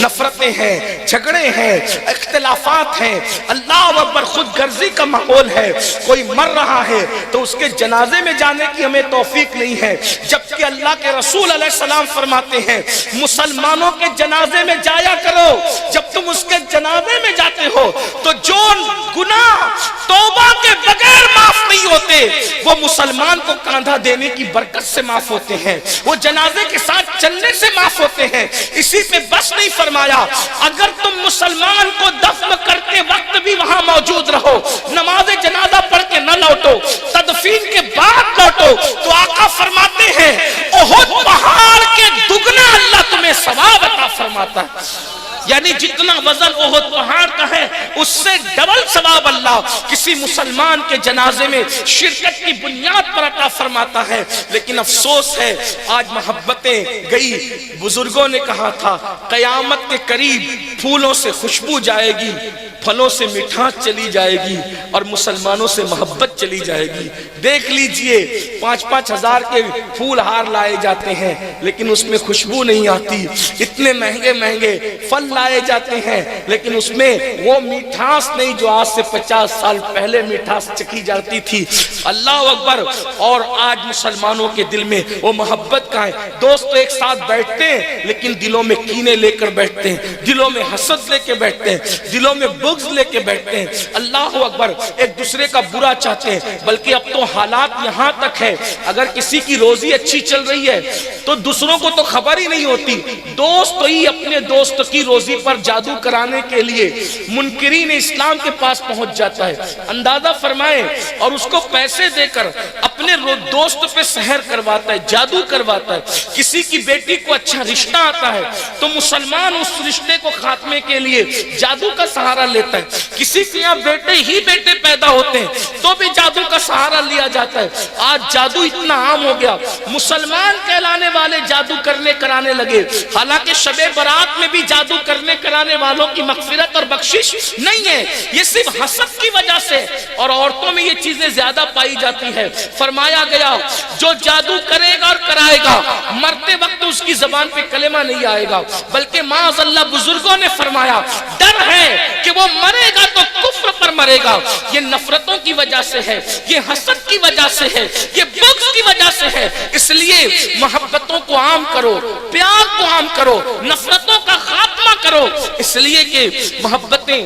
نفرتیں ہیں، جھگڑے ہیں، اختلافات ہیں، اللہ اکبر، خود غرضی کا ماحول ہے، کوئی مر رہا ہے تو اس کے جنازے میں جانے کی ہمیں توفیق نہیں ہے، جبکہ اللہ کے رسول علیہ السلام فرماتے ہیں مسلمانوں کے جنازے میں جایا کرو، جب تم اس کے جنازے میں جاتے ہو تو جو گناہ توبہ کے بغیر معاف نہیں ہوتے وہ مسلمان کو کاندھا دینے کی برکت سے معاف ہوتے ہیں، وہ جنازے کے ساتھ چلنے سے معاف ہوتے ہیں۔ اسی پہ بس نہیں فرمایا اگر تم مسلمان کو دفن کرتے وقت بھی وہاں موجود رہو، نماز جنازہ پڑھ کے نہ لوٹو، تدفین کے بعد لوٹو، تو آقا فرماتے ہیں احد پہاڑ کے دگنا اللہ تمہیں ثواب عطا فرماتا ہے، یعنی جتنا وزن احد پہاڑ کا ہے اس سے ڈبل ثواب اللہ کسی مسلمان کے جنازے میں شرکت کی بنیاد پر عطا فرماتا ہے۔ لیکن افسوس ہے آج محبتیں گئی، بزرگوں نے کہا تھا قیامت کے قریب پھولوں سے خوشبو جائے گی، پھلوں سے مٹھاس چلی جائے گی اور مسلمانوں سے محبت چلی جائے گی۔ دیکھ لیجئے 5-5 ہزار کے پھول ہار لائے جاتے ہیں لیکن اس میں خوشبو نہیں آتی، اتنے مہنگے مہنگے پھل لائے جاتے ہیں لیکن اس میں وہ مٹھاس نہیں جو آج سے 50 سال پہلے مٹھاس چکھی جاتی تھی۔ اللہ اکبر، اور آج مسلمانوں کے دل میں وہ محبت کا ہے، دوست تو ایک ساتھ بیٹھتے ہیں لیکن دلوں میں کینے لے کر بیٹھتے ہیں، دلوں میں حسد لے کے بیٹھتے ہیں، دلوں میں بغض لے کے بیٹھتے ہیں، اللہ اکبر، ایک دوسرے کا برا چاہتے ہیں۔ بلکہ اب تو حالات یہاں تک ہے اگر کسی کی روزی اچھی چل رہی ہے تو دوسروں کو تو خبر ہی نہیں ہوتی، دوست ہی اپنے دوست کی روزی پر جادو کرانے کے لیے منکرین اسلام کے پاس پہنچ جاتا ہے، اندازہ فرمائیں، اور اس کو پیسے دے کر اپنے دوست پہ سحر کرواتا ہے، جادو کرواتا ہے۔ کسی کی بیٹی کو اچھا رشتہ آتا ہے تو مسلمان اس رشتے کو خاتمے کے لیے جادو کا سہارا لیتا ہے، کسی کے یہاں بیٹے ہی بیٹے پیدا ہوتے ہیں تو بھی جادو کا سہارا لیا جاتا ہے۔ آج جادو اتنا عام ہو گیا، مسلمان کہلانے والے جادو کرنے کرانے لگے، حالانکہ شب برات میں بھی جادو کرنے کرانے والوں کی مغفرت اور بخشش نہیں ہے، یہ صرف حسد کی وجہ سے، اور عورتوں میں یہ چیزیں زیادہ پائی جاتی ہے۔ فرمایا گیا جو جادو کرے گا اور کرائے گا مرتے وقت اس کی زبان پہ کلمہ نہیں آئے گا، بلکہ معاذ اللہ بزرگوں نے فرمایا ڈر ہے کہ وہ مرے گا تو کفر پر مرے گا۔ یہ نفرتوں کی وجہ سے ہے، یہ حسد کی وجہ سے ہے، یہ بغض کی وجہ سے ہے۔ اس لیے محبتوں کو عام کرو، پیار کو عام کرو، نفرتوں کا خاتمہ کرو، اس لیے کہ محبتیں